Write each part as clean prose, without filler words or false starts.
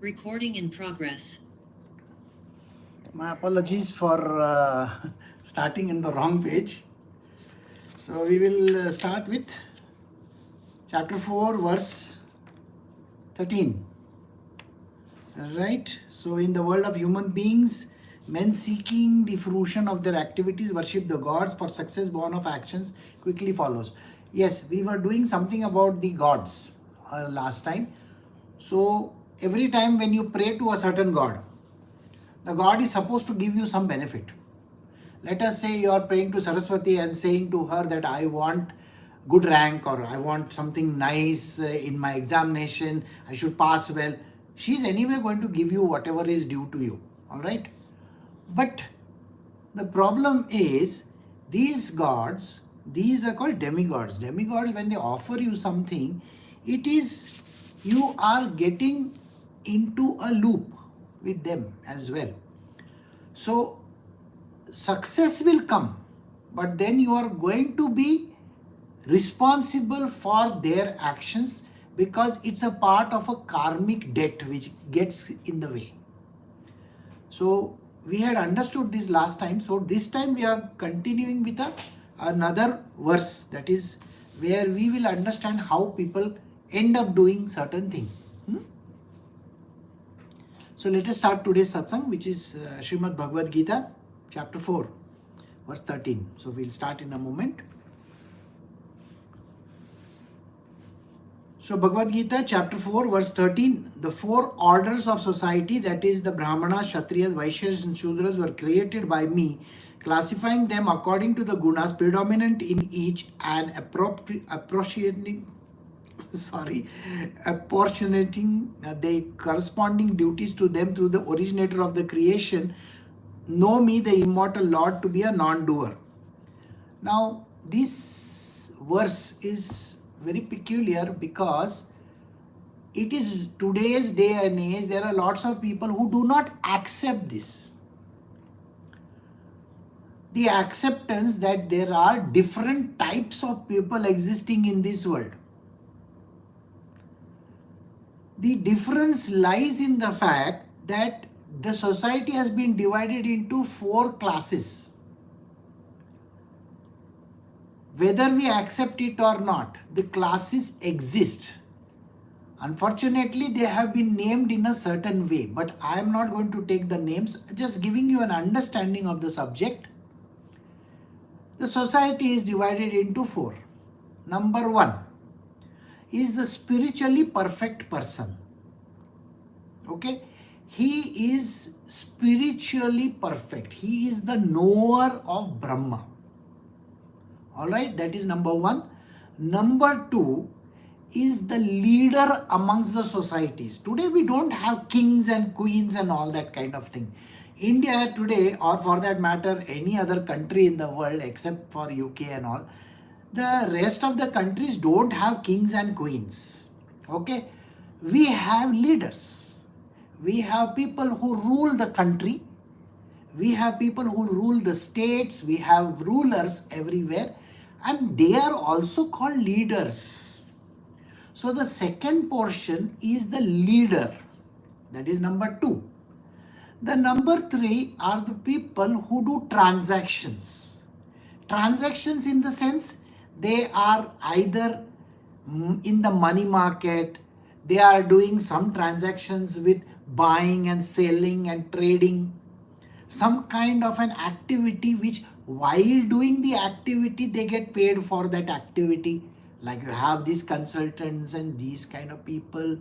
Recording in progress. My apologies for starting in the wrong page. So we will start with chapter 4, verse 13. Right? So in the world of human beings, men seeking the fruition of their activities worship the gods, for success born of actions quickly follows. Yes, we were doing something about the gods last time. So every time when you pray to a certain god, the god is supposed to give you some benefit. Let us say you are praying to Saraswati and saying to her that I want good rank or I want something nice in my examination, I should pass well. She is anyway going to give you whatever is due to you. Alright? But the problem is these gods, these are called demigods. Demigods, when they offer you something, it is you are getting into a loop with them as well. So success will come, but then you are going to be responsible for their actions because it's a part of a karmic debt which gets in the way. So we had understood this last time. So this time we are continuing with another verse, that is where we will understand how people end up doing certain things. So let us start today's satsang, which is Srimad Bhagavad Gita, chapter 4, verse 13. So we'll start in a moment. So Bhagavad Gita, chapter 4, verse 13. The four orders of society, that is the Brahmanas, Kshatriyas, Vaishyas and Shudras, were created by me, classifying them according to the gunas predominant in each and apportionating the corresponding duties to them through the originator of the creation. Know me, the immortal Lord, to be a non-doer. Now, this verse is very peculiar because it is today's day and age. There are lots of people who do not accept this. The acceptance that there are different types of people existing in this world. The difference lies in the fact that the society has been divided into four classes. Whether we accept it or not, the classes exist. Unfortunately, they have been named in a certain way, but I am not going to take the names, just giving you an understanding of the subject. The society is divided into four. Number one is the spiritually perfect person. Okay? He is spiritually perfect. He is the knower of Brahma. Alright, that is number one. Number two is the leader amongst the societies. Today we don't have kings and queens and all that kind of thing. India today, or for that matter any other country in the world except for UK and all, the rest of the countries don't have kings and queens. Okay? We have leaders. We have people who rule the country. We have people who rule the states. We have rulers everywhere. And they are also called leaders. So the second portion is the leader. That is number two. The number three are the people who do transactions. Transactions in the sense they are either in the money market, they are doing some transactions with buying and selling and trading, some kind of an activity which while doing the activity they get paid for that activity. Like you have these consultants and these kind of people.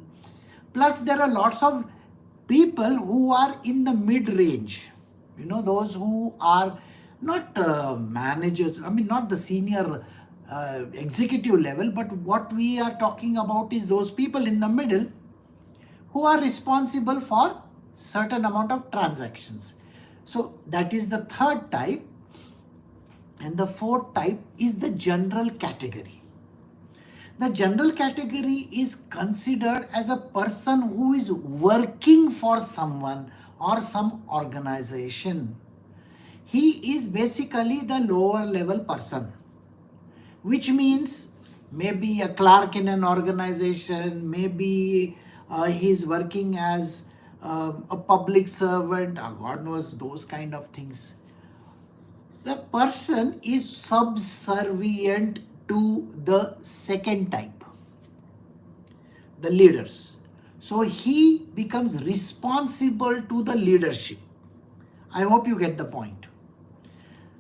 Plus there are lots of people who are in the mid-range. You know, those who are not managers, not the senior executive level, but what we are talking about is those people in the middle who are responsible for certain amount of transactions. So that is the third type. And the fourth type is the general category. The general category is considered as a person who is working for someone or some organization. He is basically the lower level person, which means maybe a clerk in an organization, maybe he's working as a public servant, or God knows those kind of things. The person is subservient to the second type, the leaders. So he becomes responsible to the leadership. I hope you get the point.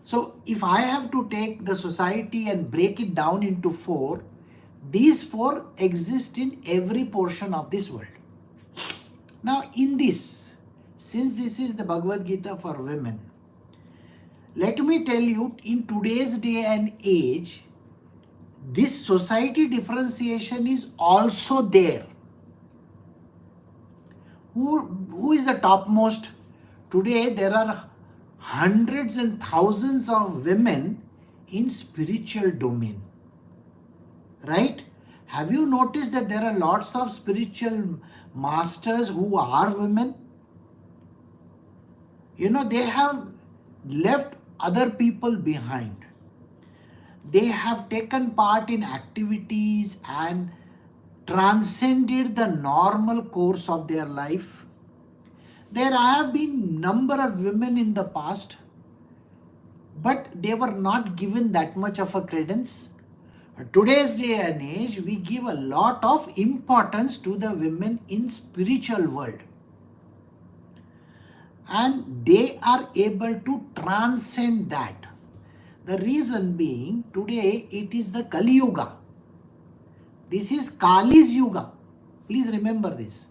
So if I have to take the society and break it down into four, these four exist in every portion of this world. Now in this, since this is the Bhagavad Gita for women, let me tell you, in today's day and age, this society differentiation is also there. Who is the topmost? Today there are hundreds and thousands of women in spiritual domain. Right? Have you noticed that there are lots of spiritual masters who are women? You know, they have left other people behind. They have taken part in activities and transcended the normal course of their life. There have been number of women in the past, but they were not given that much of a credence. Today's day and age, we give a lot of importance to the women in spiritual world. And they are able to transcend that. The reason being, today it is the Kali Yuga. This is Kali's Yuga. Please remember this.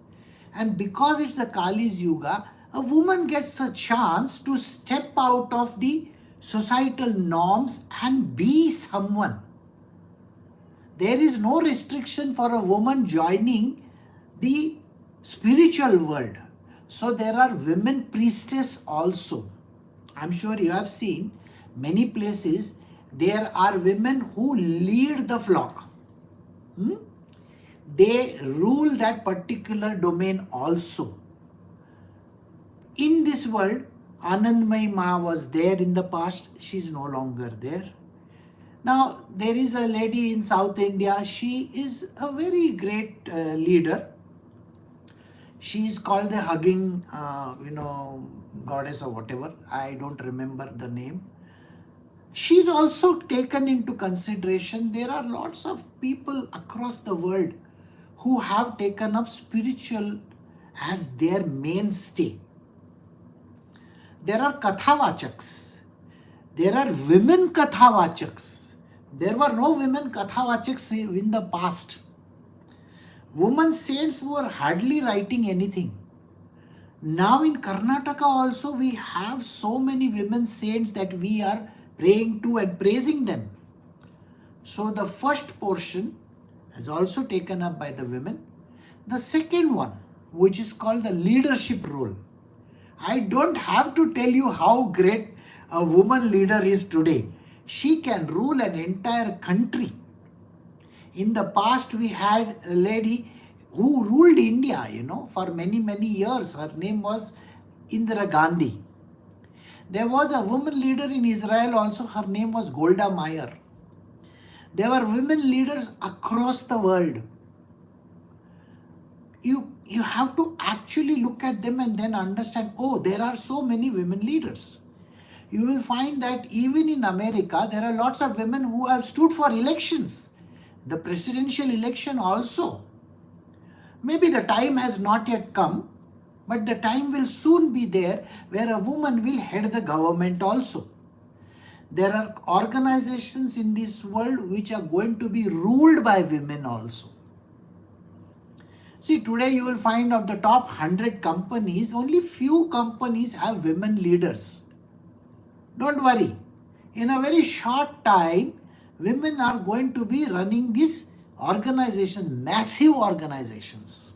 And because it's the Kali's Yuga, a woman gets a chance to step out of the societal norms and be someone. There is no restriction for a woman joining the spiritual world. So there are women priestess also. I'm sure you have seen many places there are women who lead the flock. They rule that particular domain also. In this world, Anandmayi Ma was there in the past. She is no longer there. Now, there is a lady in South India. She is a very great leader. She is called the hugging, goddess or whatever. I don't remember the name. She is also taken into consideration. There are lots of people across the world who have taken up spiritual as their mainstay. There are Kathavachaks. There are women Kathavachaks. There were no women Kathavachaks in the past. Women saints were hardly writing anything. Now in Karnataka also we have so many women saints that we are praying to and praising them. So the first portion is also taken up by the women. The second one, which is called the leadership role. I don't have to tell you how great a woman leader is today. She can rule an entire country. In the past, we had a lady who ruled India, for many, many years. Her name was Indira Gandhi. There was a woman leader in Israel also. Her name was Golda Meir. There were women leaders across the world. You have to actually look at them and then understand, there are so many women leaders. You will find that even in America, there are lots of women who have stood for elections. The presidential election also. Maybe the time has not yet come, but the time will soon be there where a woman will head the government also. There are organizations in this world which are going to be ruled by women also. See, today you will find of the top 100 companies, only few companies have women leaders. Don't worry. In a very short time, women are going to be running these organizations, massive organizations.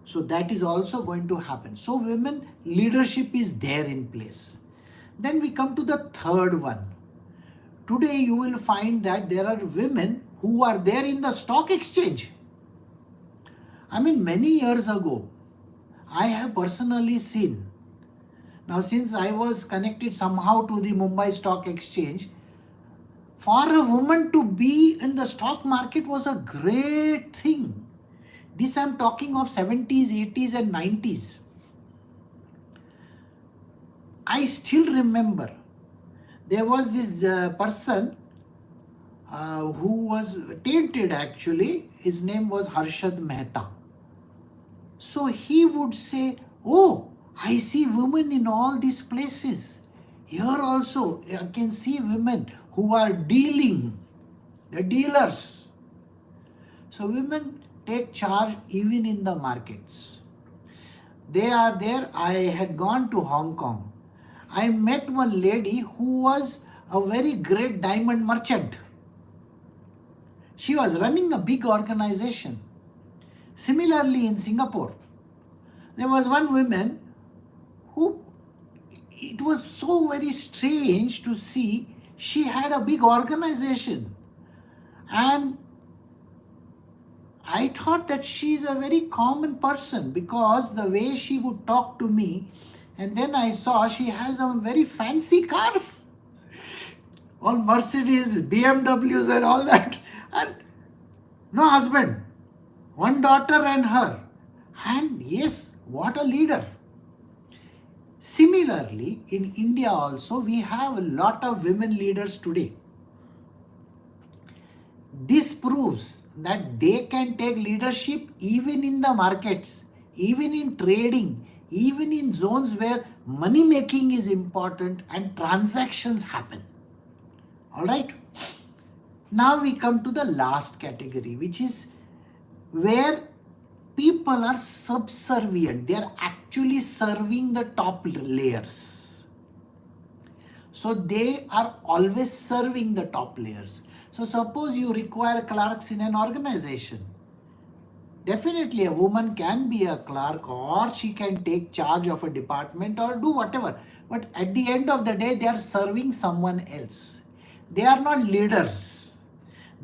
So that is also going to happen. So women leadership is there in place. Then we come to the third one. Today you will find that there are women who are there in the stock exchange. Many years ago, I have personally seen. Now, since I was connected somehow to the Mumbai Stock Exchange, for a woman to be in the stock market was a great thing. This I'm talking of 70s, 80s and 90s. I still remember there was this person who was tainted actually. His name was Harshad Mehta. So he would say, oh, I see women in all these places. Here also I can see women who are dealing, the dealers. So women take charge even in the markets. They are there. I had gone to Hong Kong. I met one lady who was a very great diamond merchant. She was running a big organization. Similarly in Singapore, there was one woman who, it was so very strange to see, she had a big organization. And I thought that she is a very common person because the way she would talk to me, and then I saw she has some very fancy cars, all Mercedes, BMWs and all that, and no husband, one daughter and her. And yes, what a leader. Similarly, in India also, we have a lot of women leaders today. This proves that they can take leadership even in the markets, even in trading, even in zones where money making is important and transactions happen. All right. Now we come to the last category, which is where people are subservient. They are actually serving the top layers. So they are always serving the top layers. So suppose you require clerks in an organization. Definitely a woman can be a clerk, or she can take charge of a department or do whatever. But at the end of the day, they are serving someone else. They are not leaders.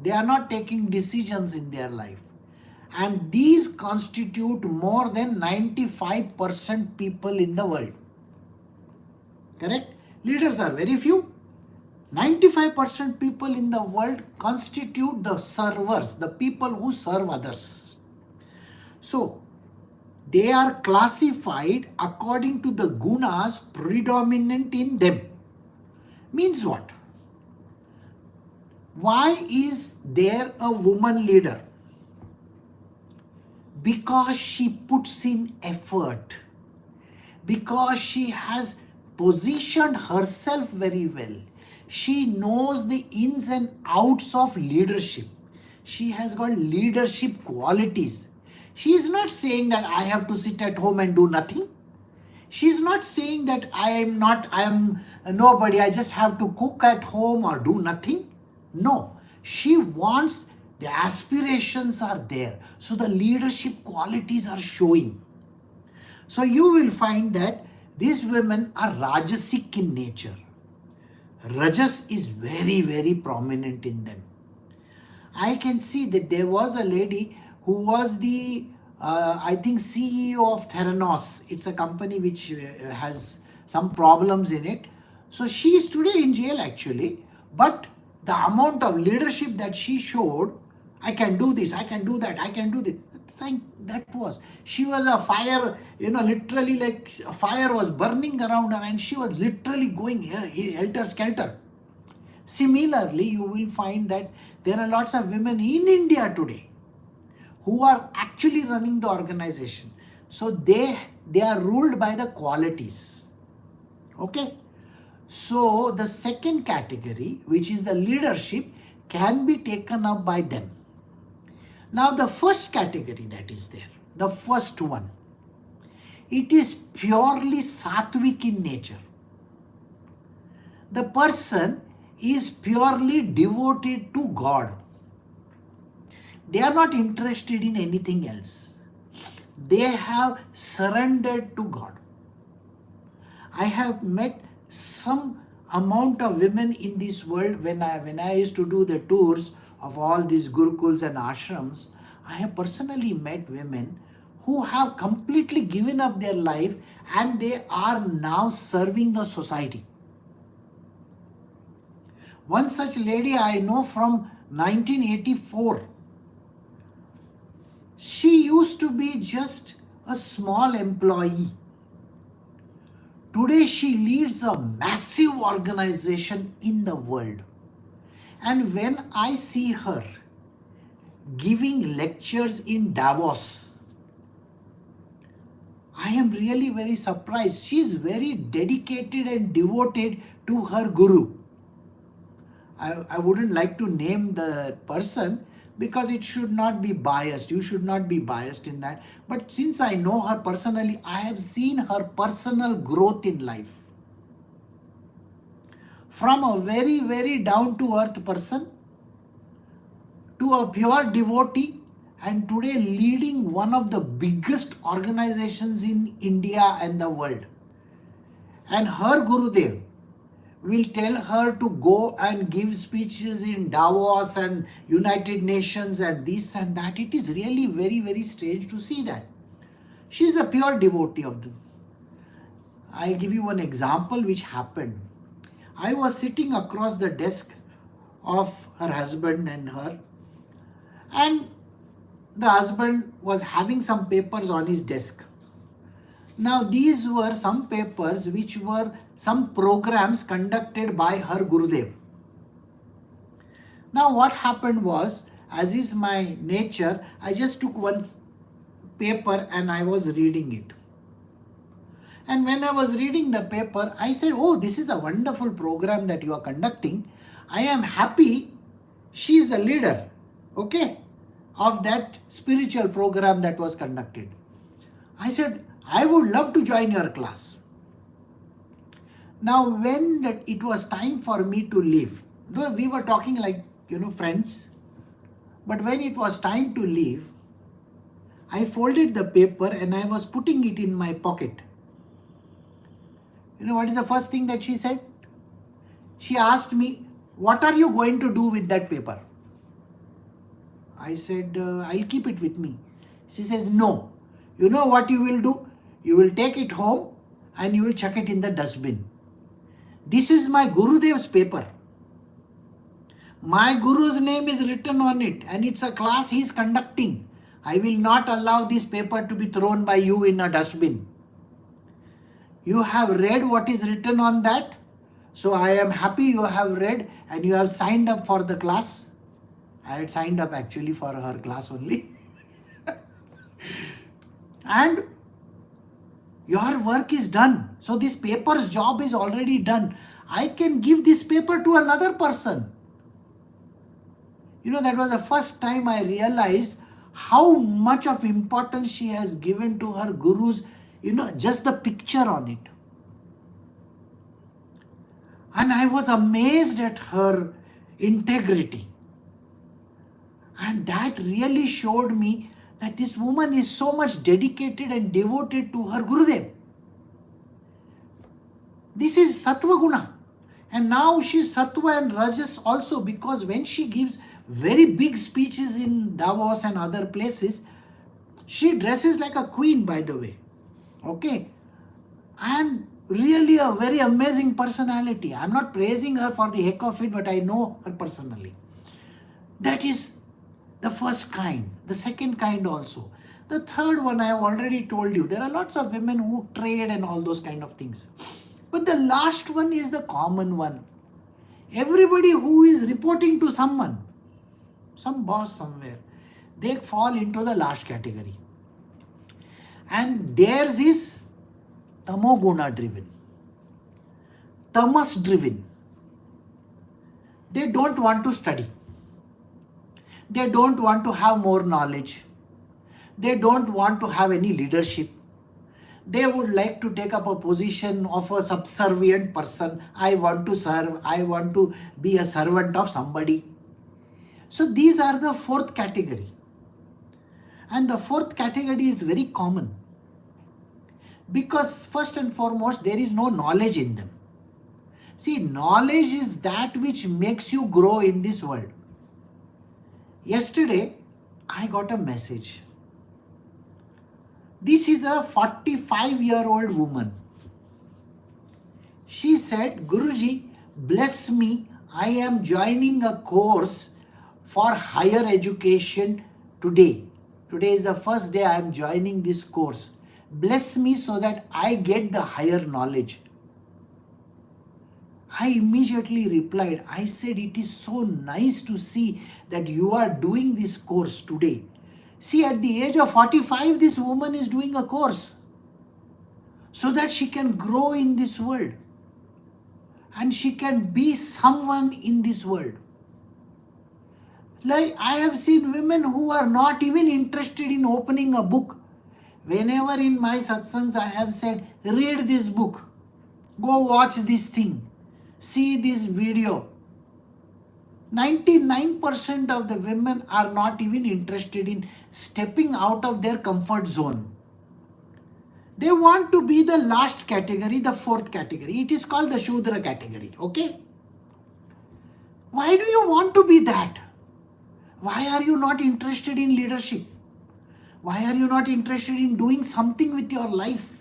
They are not taking decisions in their life. And these constitute more than 95% people in the world. Correct? Leaders are very few. 95% people in the world constitute the servers, the people who serve others. So, they are classified according to the gunas predominant in them. Means what? Why is there a woman leader? Because she puts in effort. Because she has positioned herself very well. She knows the ins and outs of leadership. She has got leadership qualities. She is not saying that I have to sit at home and do nothing. She is not saying that I am nobody, I just have to cook at home or do nothing. No, she wants, the aspirations are there. So the leadership qualities are showing. So you will find that these women are Rajasic in nature. Rajas is very, very prominent in them. I can see that there was a lady who was the, I think, CEO of Theranos. It's a company which has some problems in it. So she is today in jail actually. But the amount of leadership that she showed, I can do this, I can do that, I can do this. That was, she was a fire, literally like a fire was burning around her and she was literally going helter-skelter. Similarly, you will find that there are lots of women in India today who are actually running the organization. So they are ruled by the qualities. Okay. So the second category, which is the leadership, can be taken up by them. Now the first category that is there, the first one, it is purely sattvic in nature. The person is purely devoted to God. They are not interested in anything else. They have surrendered to God. I have met some amount of women in this world when I used to do the tours of all these gurukuls and ashrams. I have personally met women who have completely given up their life and they are now serving the society. One such lady I know from 1984. She used to be just a small employee. Today she leads a massive organization in the world. And when I see her giving lectures in Davos, I am really very surprised. She is very dedicated and devoted to her guru. I wouldn't like to name the person because it should not be biased. You should not be biased in that. But since I know her personally, I have seen her personal growth in life. From a very, very down-to-earth person to a pure devotee, and today leading one of the biggest organizations in India and the world. And her Gurudev will tell her to go and give speeches in Davos and United Nations and this and that. It is really very, very strange to see that. She is a pure devotee of them. I'll give you one example which happened. I was sitting across the desk of her husband and her, and the husband was having some papers on his desk. Now these were some papers which were some programs conducted by her Gurudev. Now what happened was, as is my nature, I just took one paper and I was reading it. And when I was reading the paper, I said, oh, this is a wonderful program that you are conducting. I am happy she is the leader, okay, of that spiritual program that was conducted. I said, I would love to join your class. Now when it was time for me to leave, though we were talking like, friends, but when it was time to leave, I folded the paper and I was putting it in my pocket. You know what is the first thing that she said? She asked me, what are you going to do with that paper? I said, I'll keep it with me. She says, no. You know what you will do? You will take it home and you will chuck it in the dustbin. This is my Gurudev's paper. My Guru's name is written on it and it's a class he is conducting. I will not allow this paper to be thrown by you in a dustbin. You have read what is written on that. So I am happy you have read and you have signed up for the class. I had signed up actually for her class only. And your work is done. So this paper's job is already done. I can give this paper to another person. That was the first time I realized how much of importance she has given to her gurus, just the picture on it. And I was amazed at her integrity. And that really showed me that this woman is so much dedicated and devoted to her Gurudev. This is Sattva Guna. And now she's Sattva and Rajas also, because when she gives very big speeches in Davos and other places, she dresses like a queen, by the way. Okay. And really a very amazing personality. I'm not praising her for the heck of it, but I know her personally. That is the first kind. The second kind also. The third one I have already told you. There are lots of women who trade and all those kind of things. But the last one is the common one. Everybody who is reporting to someone, some boss somewhere, they fall into the last category. And theirs is tamoguna driven, tamas driven. They don't want to study. They don't want to have more knowledge. They don't want to have any leadership. They would like to take up a position of a subservient person. I want to serve. I want to be a servant of somebody. So these are the fourth category. And the fourth category is very common. Because first and foremost, there is no knowledge in them. See, knowledge is that which makes you grow in this world. Yesterday, I got a message. This is a 45-year-old woman. She said, Guruji, bless me. I am joining a course for higher education today, Today is the first day I am joining this course. Bless me so that I get the higher knowledge. I immediately replied, I said, it is so nice to see that you are doing this course today. See, at the age of 45, this woman is doing a course so that she can grow in this world and she can be someone in this world. Like I have seen women who are not even interested in opening a book. Whenever in my satsangs I have said, read this book, go watch this thing, see this video. 99% of the women are not even interested in stepping out of their comfort zone. They want to be the last category, the fourth category. It is called the Shudra category, okay? Why do you want to be that? Why are you not interested in leadership? Why are you not interested in doing something with your life?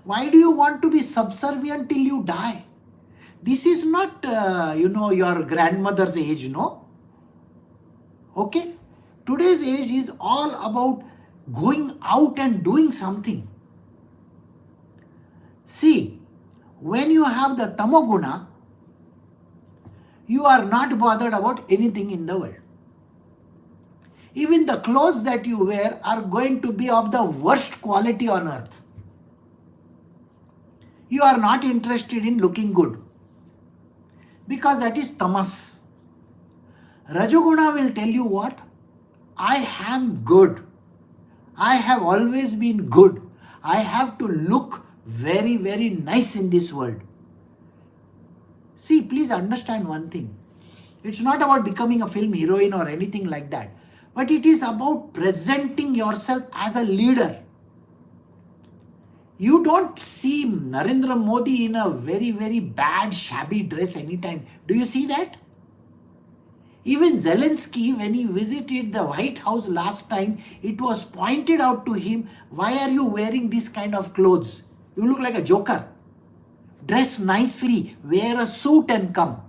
Why do you want to be subservient till you die? This is not, your grandmother's age, no? Okay? Today's age is all about going out and doing something. See, when you have the tamoguna, you are not bothered about anything in the world. Even the clothes that you wear are going to be of the worst quality on earth. You are not interested in looking good because that is tamas. Rajoguna will tell you what? I am good. I have always been good. I have to look very, very nice in this world. See, please understand one thing. It's not about becoming a film heroine or anything like that. But it is about presenting yourself as a leader. You don't see Narendra Modi in a very, very bad, shabby dress anytime. Do you see that? Even Zelensky, when he visited the White House last time, it was pointed out to him, why are you wearing this kind of clothes? You look like a joker. Dress nicely, wear a suit and come.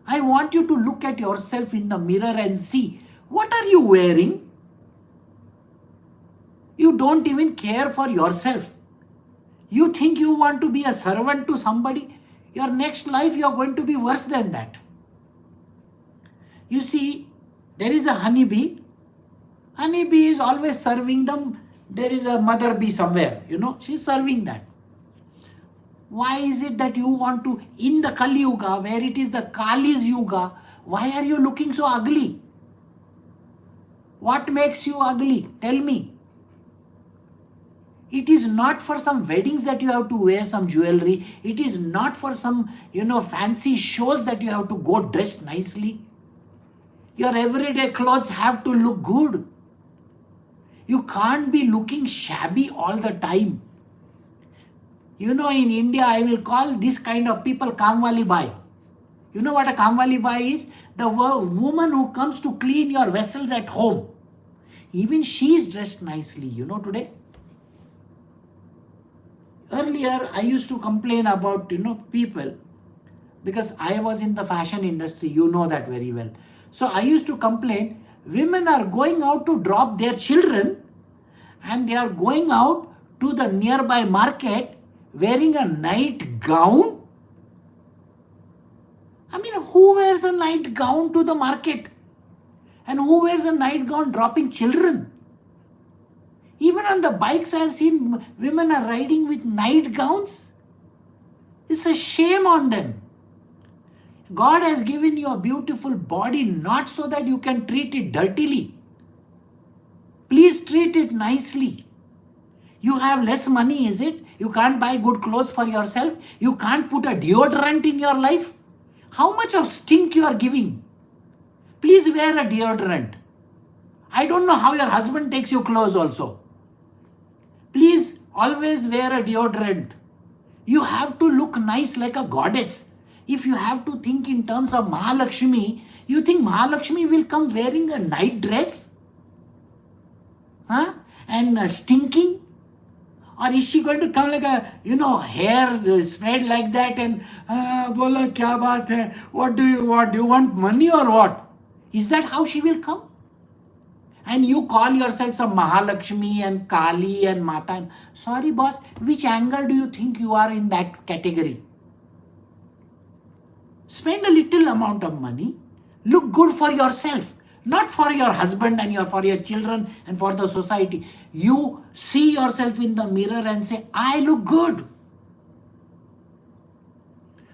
I want you to look at yourself in the mirror and see, what are you wearing? You don't even care for yourself. You think you want to be a servant to somebody? Your next life you are going to be worse than that. You see, there is a honeybee. Honeybee is always serving them. There is a mother bee somewhere, she's serving that. Why is it that you want to, in the Kali Yuga, where it is the Kali's Yuga, why are you looking so ugly? What makes you ugly? Tell me. It is not for some weddings that you have to wear some jewelry. It is not for some, fancy shows that you have to go dressed nicely. Your everyday clothes have to look good. You can't be looking shabby all the time. In India, I will call this kind of people Kamwali Bai. You know what a Kamwali Bai is? The woman who comes to clean your vessels at home. Even she is dressed nicely, today. Earlier, I used to complain about, people because I was in the fashion industry. You know that very well. So I used to complain, women are going out to drop their children and they are going out to the nearby market wearing a night gown. I mean, who wears a night gown to the market? And who wears a night gown dropping children? Even on the bikes I have seen women are riding with night gowns. It's a shame on them. God has given you a beautiful body not so that you can treat it dirtily. Please treat it nicely. You have less money, is it? You can't buy good clothes for yourself? You can't put a deodorant in your life? How much of stink you are giving? Please wear a deodorant. I don't know how your husband takes your clothes also. Please always wear a deodorant. You have to look nice like a goddess. If you have to think in terms of Mahalakshmi, you think Mahalakshmi will come wearing a night dress? And stinking? Or is she going to come like a, hair spread like that and, bola kya baat hai? What do you want? Do you want money or what? Is that how she will come? And you call yourself some Mahalakshmi and Kali and Mata. Sorry boss, which angle do you think you are in that category? Spend a little amount of money. Look good for yourself, not for your husband and for your children and for the society. You see yourself in the mirror and say, I look good.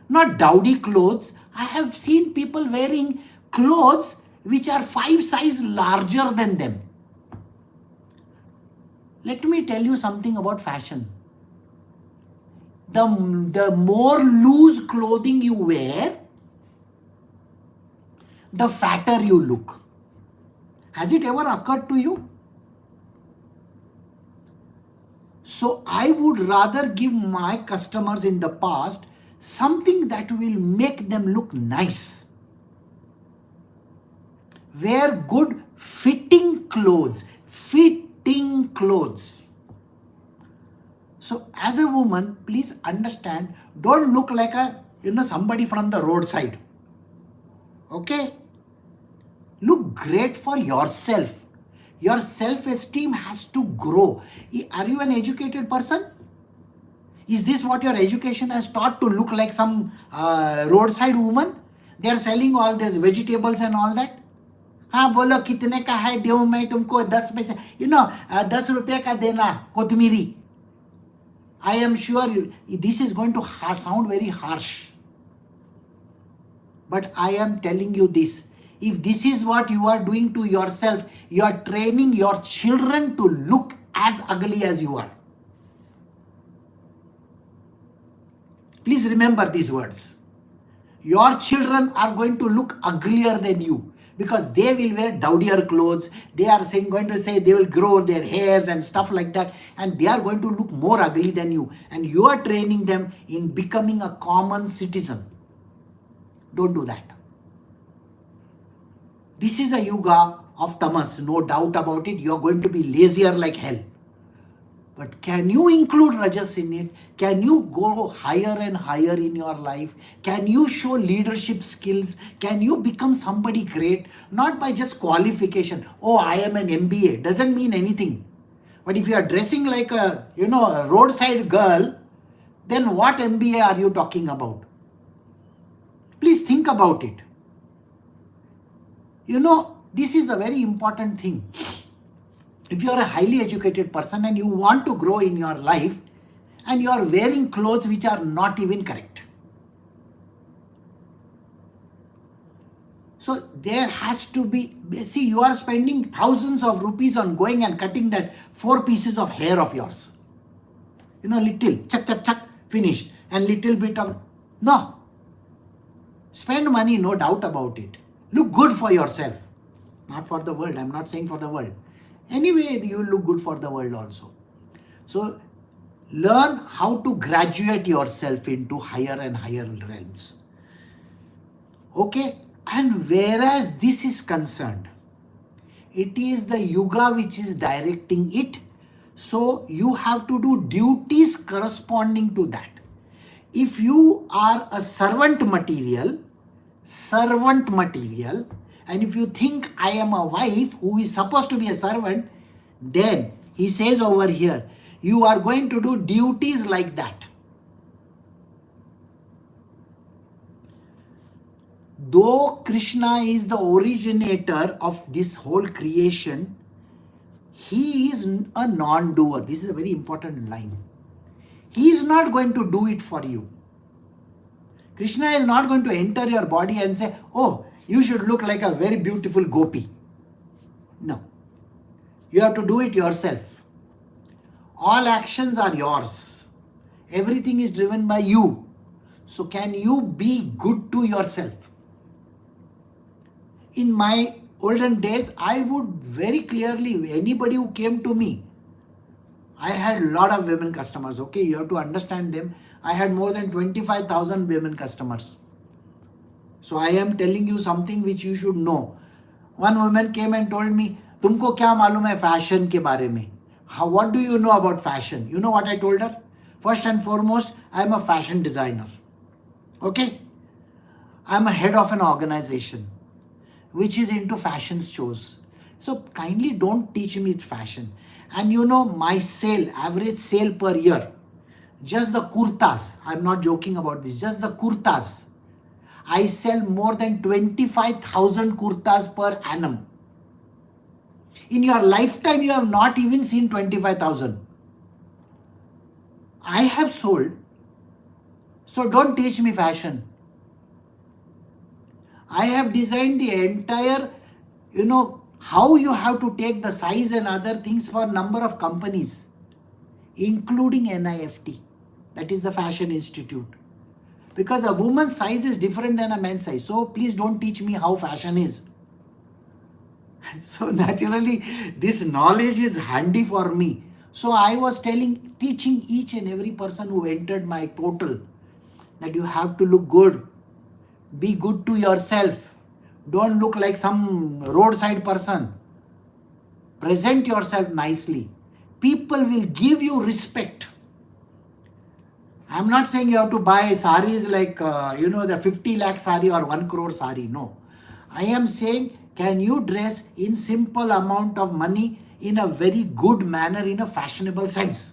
Not dowdy clothes. I have seen people wearing clothes which are 5 sizes larger than them. Let me tell you something about fashion. The more loose clothing you wear, the fatter you look. Has it ever occurred to you? So I would rather give my customers in the past something that will make them look nice. Wear good fitting clothes. Fitting clothes. So as a woman, please understand, don't look like somebody from the roadside. Okay? Look great for yourself. Your self-esteem has to grow. Are you an educated person? Is this what your education has taught, to look like some roadside woman? They are selling all these vegetables and all that. हाँ बोलो कितने का है, देऊं मैं तुमको 10 पैसे, 10 रुपये का देना कोतमीरी. I am sure this is going to sound very harsh. But I am telling you this. If this is what you are doing to yourself, you are training your children to look as ugly as you are. Please remember these words. Your children are going to look uglier than you because they will wear dowdier clothes. They are going to say they will grow their hairs and stuff like that, and they are going to look more ugly than you. And you are training them in becoming a common citizen. Don't do that. This is a yuga of tamas, no doubt about it. You are going to be lazier like hell. But can you include rajas in it? Can you go higher and higher in your life? Can you show leadership skills? Can you become somebody great? Not by just qualification. Oh, I am an MBA. Doesn't mean anything. But if you are dressing like a roadside girl, then what MBA are you talking about? Please think about it. This is a very important thing. If you are a highly educated person and you want to grow in your life and you are wearing clothes which are not even correct. So there has to be, see, you are spending thousands of rupees on going and cutting that 4 pieces of hair of yours. Little, chuck, finished. And little bit of, no. Spend money, no doubt about it. Look good for yourself. Not for the world. I'm not saying for the world. Anyway, you look good for the world also. So, learn how to graduate yourself into higher and higher realms. Okay? And whereas this is concerned, it is the yuga which is directing it. So, you have to do duties corresponding to that. If you are a servant material, and if you think I am a wife who is supposed to be a servant, then he says over here, you are going to do duties like that. Though Krishna is the originator of this whole creation, he is a non-doer. This is a very important line. He is not going to do it for you. Krishna is not going to enter your body and say, oh, you should look like a very beautiful gopi. No. You have to do it yourself. All actions are yours. Everything is driven by you. So can you be good to yourself? In my olden days, I would very clearly, anybody who came to me, I had a lot of women customers. Okay, you have to understand them. I had more than 25,000 women customers. So I am telling you something which you should know. One woman came and told me, तुमको क्या मालूम है fashion के बारे में? What do you know about fashion? You know what I told her? First and foremost, I am a fashion designer. Okay? I am a head of an organization which is into fashion shows. So kindly don't teach me fashion. And you know my average sale per year, just the kurtas, I'm not joking about this, just the kurtas. I sell more than 25,000 kurtas per annum. In your lifetime, you have not even seen 25,000. I have sold. So don't teach me fashion. I have designed the entire, how you have to take the size and other things for number of companies, including NIFT. That is the Fashion Institute. Because a woman's size is different than a man's size. So please don't teach me how fashion is. So naturally, this knowledge is handy for me. So I was teaching each and every person who entered my portal that you have to look good. Be good to yourself. Don't look like some roadside person. Present yourself nicely. People will give you respect. I'm not saying you have to buy saris like, the 50 lakh sari or 1 crore sari. No. I am saying, can you dress in simple amount of money in a very good manner, in a fashionable sense?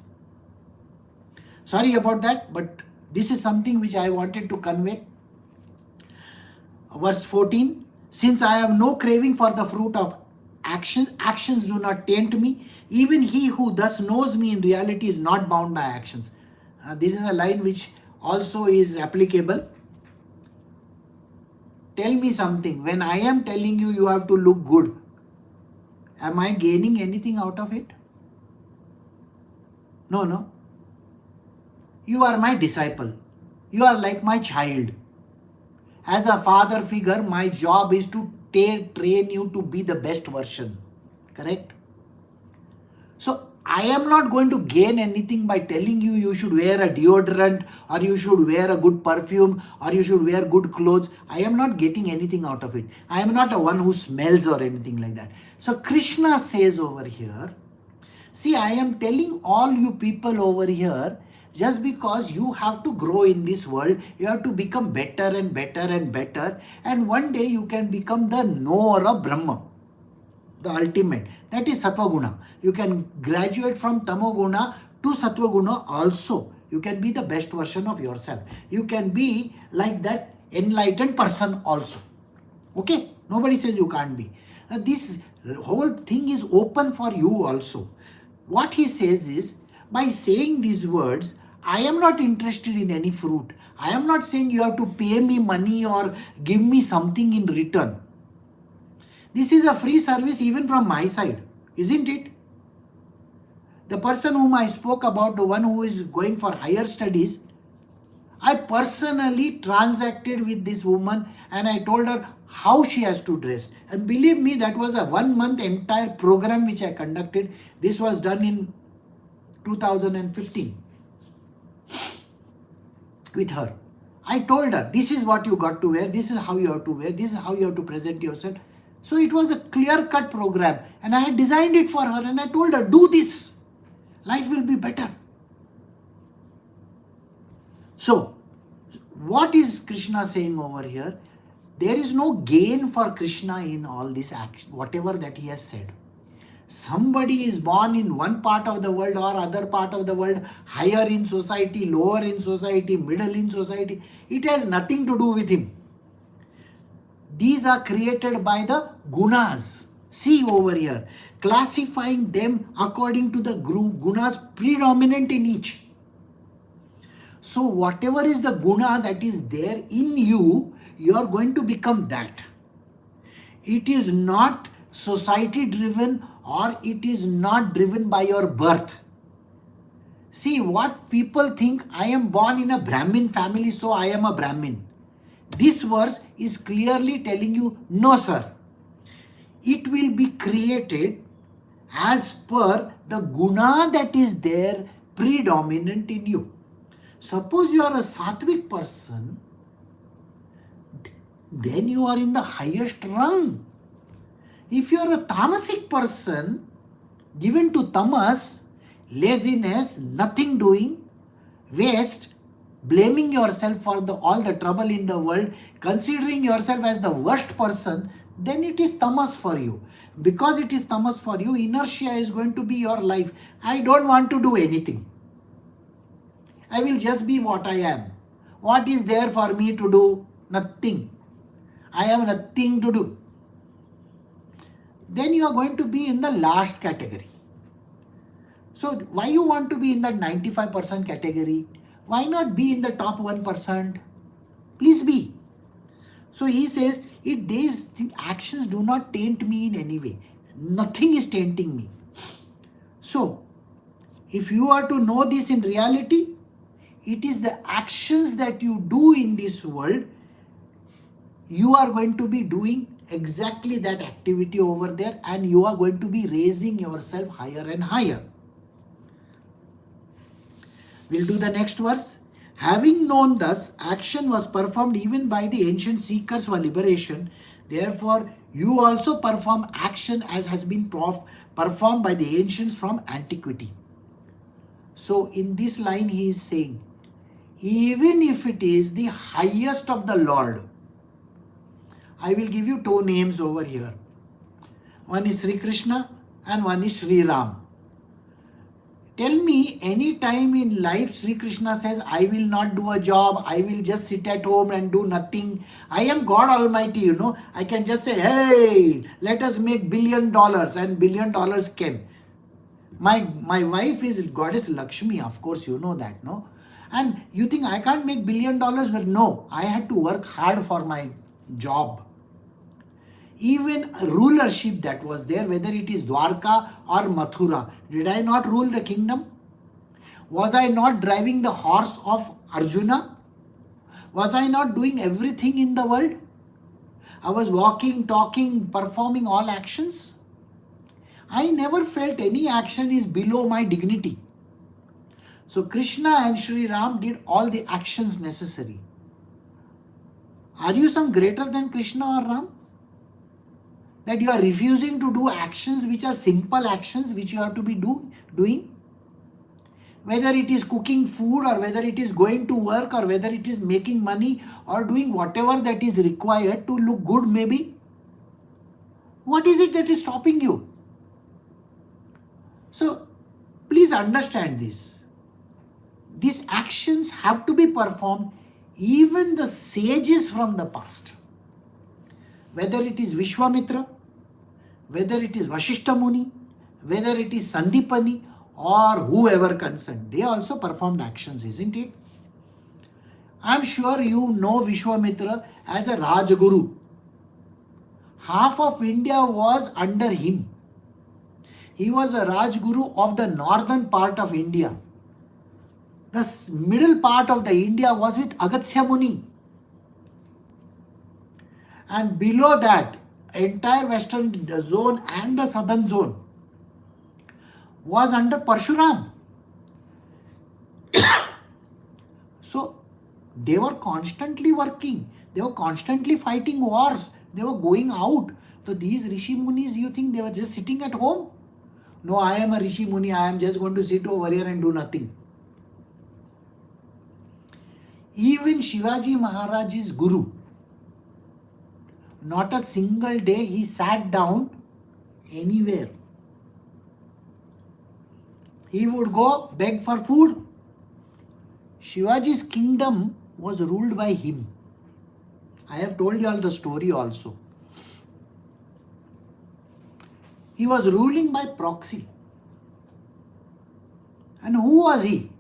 Sorry about that, but this is something which I wanted to convey. Verse 14, since I have no craving for the fruit of actions do not taint me. Even he who thus knows me in reality is not bound by actions. This is a line which also is applicable. Tell me something. When I am telling you, you have to look good, am I gaining anything out of it? No. You are my disciple. You are like my child. As a father figure, my job is to train you to be the best version. Correct? So I am not going to gain anything by telling you you should wear a deodorant or you should wear a good perfume or you should wear good clothes. I am not getting anything out of it. I am not a one who smells or anything like that. So Krishna says over here, see, I am telling all you people over here, just because you have to grow in this world, you have to become better and better and better. And one day you can become the knower of Brahma, the ultimate. That is Sattva Guna. You can graduate from Tamo Guna to Sattva Guna also. You can be the best version of yourself. You can be like that enlightened person also. Okay? Nobody says you can't be. This whole thing is open for you also. What he says is, by saying these words, I am not interested in any fruit. I am not saying you have to pay me money or give me something in return. This is a free service even from my side, isn't it? The person whom I spoke about, the one who is going for higher studies, I personally transacted with this woman and I told her how she has to dress. And believe me, that was a 1 month entire program which I conducted. This was done in 2015 with her. I told her, this is what you got to wear, this is how you have to wear, this is how you have to present yourself. So it was a clear-cut program and I had designed it for her and I told her, do this. Life will be better. So, what is Krishna saying over here? There is no gain for Krishna in all this action, whatever that he has said. Somebody is born in one part of the world or other part of the world, higher in society, lower in society, middle in society. It has nothing to do with him. These are created by the gunas. See over here, classifying them according to the gunas predominant in each. So whatever is the guna that is there in you, you are going to become that. It is not society driven or it is not driven by your birth. See, what people think, I am born in a Brahmin family, so I am a Brahmin. This verse is clearly telling you, no sir. It will be created as per the guna that is there predominant in you. Suppose you are a sattvic person, then you are in the highest rung. If you are a tamasic person, given to tamas, laziness, nothing doing, waste, blaming yourself for all the trouble in the world, considering yourself as the worst person, then it is tamas for you. Because it is tamas for you, inertia is going to be your life. I don't want to do anything. I will just be what I am. What is there for me to do? Nothing. I have nothing to do. Then you are going to be in the last category. So why you want to be in that 95% category? Why not be in the top 1%? Please be. So he says, these actions do not taint me in any way. Nothing is tainting me. So, if you are to know this in reality, it is the actions that you do in this world, you are going to be doing exactly that activity over there, and you are going to be raising yourself higher and higher. We'll do the next verse. Having known thus, action was performed even by the ancient seekers for liberation. Therefore, you also perform action as has been performed by the ancients from antiquity. So, in this line, he is saying, even if it is the highest of the Lord, I will give you two names over here. One is Sri Krishna and one is Sri Ram. Tell me, any time in life Sri Krishna says, I will not do a job, I will just sit at home and do nothing. I am God Almighty, I can just say, hey, let us make $1 billion, and $1 billion came. My wife is Goddess Lakshmi, of course you know that, no? And you think I can't make $1 billion? Well, no, I had to work hard for my job. Even rulership that was there, whether it is Dwarka or Mathura, did I not rule the kingdom? Was I not driving the horse of Arjuna? Was I not doing everything in the world? I was walking, talking, performing all actions. I never felt any action is below my dignity. So Krishna and Sri Ram did all the actions necessary. Are you some greater than Krishna or Ram? That you are refusing to do actions which are simple actions which you have to be doing? Whether it is cooking food, or whether it is going to work, or whether it is making money, or doing whatever that is required to look good maybe. What is it that is stopping you? So please understand this. These actions have to be performed, even the sages from the past. Whether it is Vishwamitra, whether it is Vashishta Muni, whether it is Sandipani, or whoever concerned, they also performed actions, isn't it? I'm sure you know Vishwamitra as a Rajguru. Half of India was under him. He was a Rajguru of the northern part of India. The middle part of the India was with Agastya Muni. And below that, entire western zone and the southern zone was under Parshuram. So they were constantly working. They were constantly fighting wars. They were going out. So these Rishi Munis, you think they were just sitting at home? No, I am a Rishi Muni. I am just going to sit over here and do nothing. Even Shivaji Maharaj's Guru, not a single day he sat down anywhere. He would go beg for food. Shivaji's kingdom was ruled by him. I have told you all the story also. He was ruling by proxy. And who was he?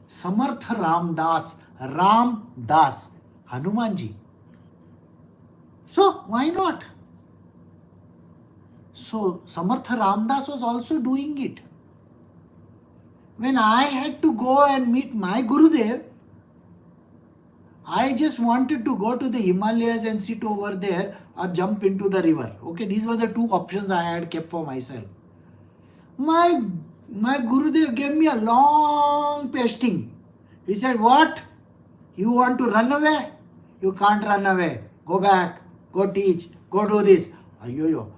Samartha Ram Das, Hanumanji. So why not? So Samartha Ramdas was also doing it. When I had to go and meet my Gurudev, I just wanted to go to the Himalayas and sit over there or jump into the river. Okay, these were the two options I had kept for myself. My Gurudev gave me a long pasting. He said, what? You want to run away? You can't run away. Go back. Go teach. Go do this. Ayoyo.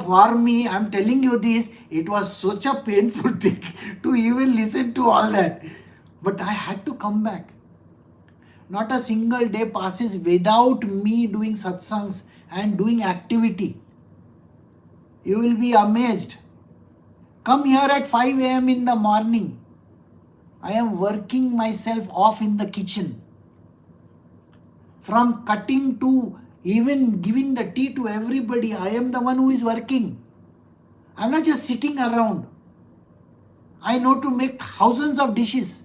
For me, I'm telling you this, it was such a painful thing to even listen to all that. But I had to come back. Not a single day passes without me doing satsangs and doing activity. You will be amazed. Come here at 5 a.m. in the morning. I am working myself off in the kitchen. From cutting to even giving the tea to everybody, I am the one who is working. I am not just sitting around. I know to make thousands of dishes.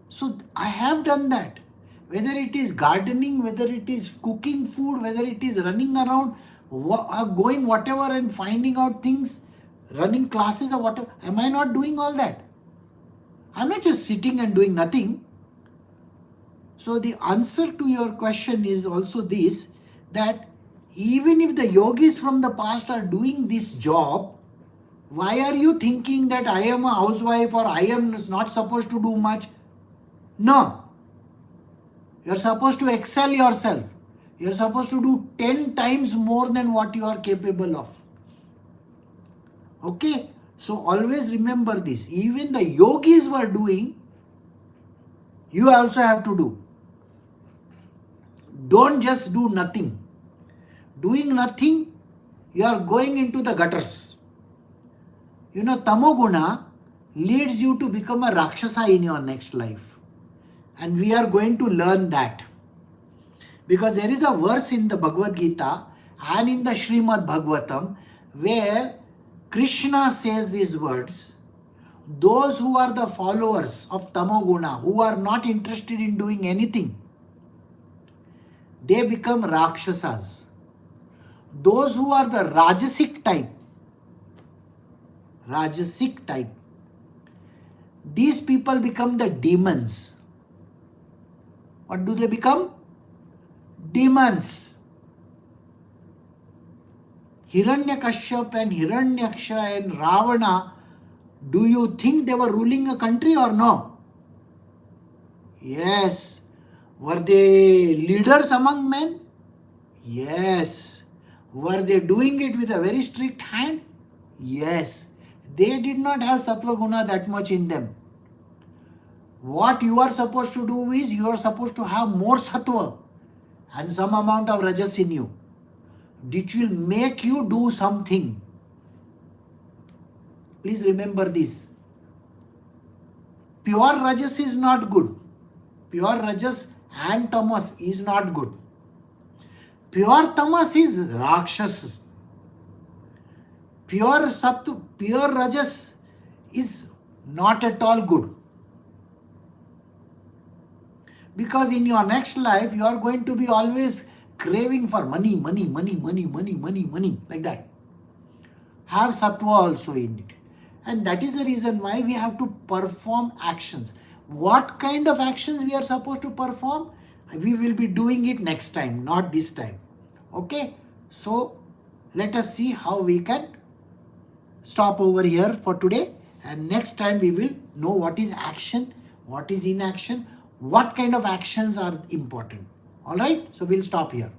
So I have done that. Whether it is gardening, whether it is cooking food, whether it is running around, going whatever and finding out things, running classes or whatever. Am I not doing all that? I'm not just sitting and doing nothing. So the answer to your question is also this, that even if the yogis from the past are doing this job, why are you thinking that I am a housewife or I am not supposed to do much? No. You're supposed to excel yourself. You're supposed to do 10 times more than what you are capable of. Okay? So always remember this. Even the yogis were doing, you also have to do. Don't just do nothing. Doing nothing, you are going into the gutters. You know, tamoguna leads you to become a Rakshasa in your next life. And we are going to learn that. Because there is a verse in the Bhagavad Gita and in the Srimad Bhagavatam where Krishna says these words, those who are the followers of tamoguna, who are not interested in doing anything, they become Rakshasas. Those who are the Rajasic type, these people become the demons. What do they become? Demons. Hiranyakashyap and Hiranyaksha and Ravana, do you think they were ruling a country or no? Yes. Were they leaders among men? Yes. Were they doing it with a very strict hand? Yes. They did not have sattva guna that much in them. What you are supposed to do is, you are supposed to have more sattva and some amount of rajas in you, which will make you do something. Please remember this. Pure rajas is not good. Pure rajas and tamas is not good. Pure tamas is rakshas. Pure sattva, pure rajas is not at all good. Because in your next life, you are going to be always craving for money, like that. Have sattva also in it. And that is the reason why we have to perform actions. What kind of actions we are supposed to perform? We will be doing it next time, not this time. Okay? So, let us see how we can stop over here for today. And next time we will know what is action, what is inaction, what kind of actions are important. Alright? So, we'll stop here.